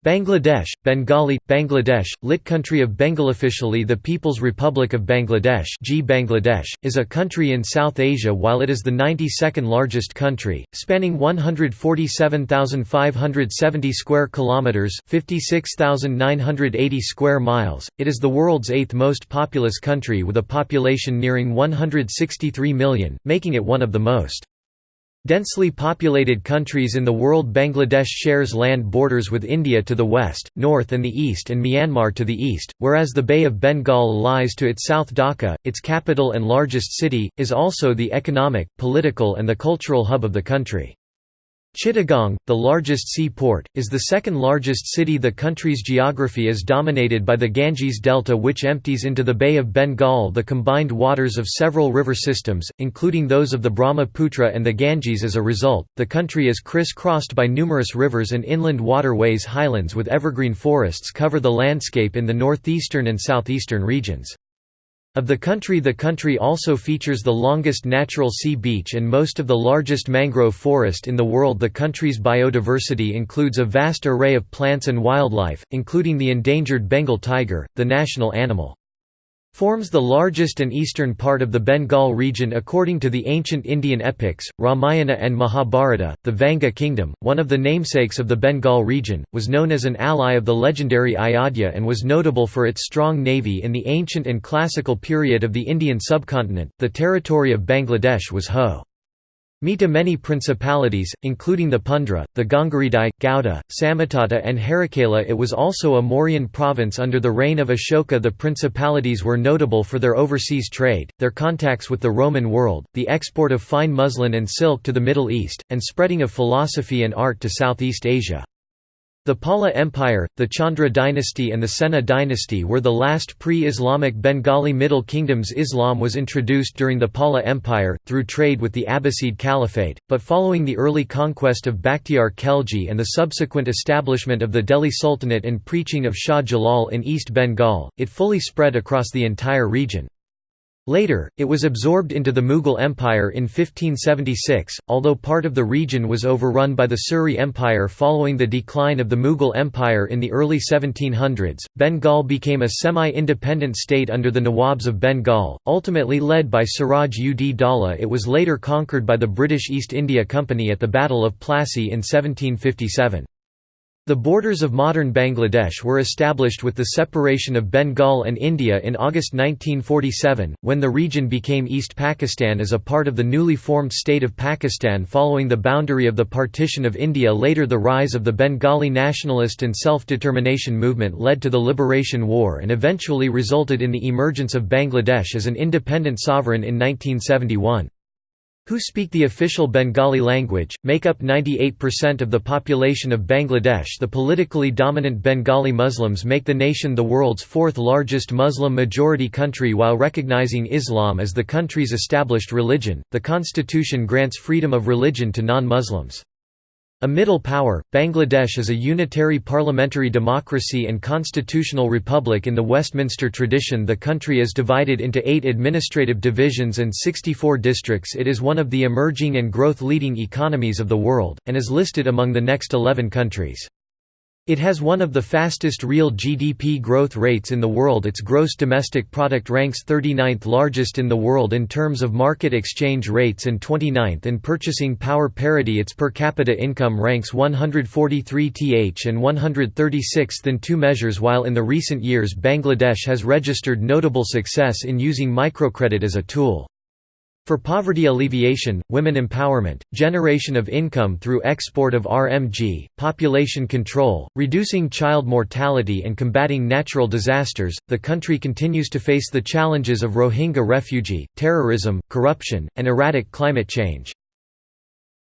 Bangladesh, Bengali, Bangladesh, lit country of Bengal. Officially the People's Republic of Bangladesh (Bangladesh) is a country in South Asia. While it is the 92nd largest country, spanning 147,570 square kilometers (56,980 square miles), it is the world's 8th most populous country with a population nearing 163 million, making it one of the most densely populated countries in the world. Bangladesh shares land borders with India to the west, north and the east, and Myanmar to the east, whereas the Bay of Bengal lies to its south. Dhaka, its capital and largest city, is also the economic, political and the cultural hub of the country. Chittagong, the largest seaport, is the second largest city. The country's geography is dominated by the Ganges Delta, which empties into the Bay of Bengal the combined waters of several river systems, including those of the Brahmaputra and the Ganges. As a result, the country is criss-crossed by numerous rivers and inland waterways. Highlands with evergreen forests cover the landscape in the northeastern and southeastern regions. Of the country also features the longest natural sea beach and most of the largest mangrove forest in the world. The country's biodiversity includes a vast array of plants and wildlife, including the endangered Bengal tiger, the national animal. Forms the largest and eastern part of the Bengal region. According to the ancient Indian epics, Ramayana and Mahabharata, the Vanga kingdom, one of the namesakes of the Bengal region, was known as an ally of the legendary Ayodhya and was notable for its strong navy. In the ancient and classical period of the Indian subcontinent, the territory of Bangladesh was home to many principalities, including the Pundra, the Gangaridai, Gauda, Samatata and Harakala. It was also a Mauryan province under the reign of Ashoka. The principalities were notable for their overseas trade, their contacts with the Roman world, the export of fine muslin and silk to the Middle East, and spreading of philosophy and art to Southeast Asia. The Pala Empire, the Chandra dynasty and the Sena dynasty were the last pre-Islamic Bengali Middle Kingdoms. Islam was introduced during the Pala Empire, through trade with the Abbasid Caliphate, but following the early conquest of Bakhtiar Khalji and the subsequent establishment of the Delhi Sultanate and preaching of Shah Jalal in East Bengal, it fully spread across the entire region. Later, it was absorbed into the Mughal Empire in 1576, although part of the region was overrun by the Suri Empire following the decline of the Mughal Empire in the early 1700s. Bengal became a semi-independent state under the Nawabs of Bengal, ultimately led by Siraj ud Daulah. It was later conquered by the British East India Company at the Battle of Plassey in 1757. The borders of modern Bangladesh were established with the separation of Bengal and India in August 1947, when the region became East Pakistan as a part of the newly formed state of Pakistan following the boundary of the partition of India. Later, the rise of the Bengali nationalist and self-determination movement led to the Liberation War and eventually resulted in the emergence of Bangladesh as an independent sovereign in 1971. Who speak the official Bengali language, make up 98% of the population of Bangladesh. The politically dominant Bengali Muslims make the nation the world's fourth largest Muslim-majority country. While recognizing Islam as the country's established religion, the constitution grants freedom of religion to non-Muslims. A middle power, Bangladesh is a unitary parliamentary democracy and constitutional republic in the Westminster tradition. The country is divided into 8 administrative divisions and 64 districts. It is one of the emerging and growth-leading economies of the world, and is listed among the next 11 countries. It has one of the fastest real GDP growth rates in the world. Its gross domestic product ranks 39th largest in the world in terms of market exchange rates and 29th in purchasing power parity. Its per capita income ranks 143th and 136th in two measures. While in the recent years Bangladesh has registered notable success in using microcredit as a tool for poverty alleviation, women empowerment, generation of income through export of RMG, population control, reducing child mortality and combating natural disasters, the country continues to face the challenges of Rohingya refugee, terrorism, corruption, and erratic climate change.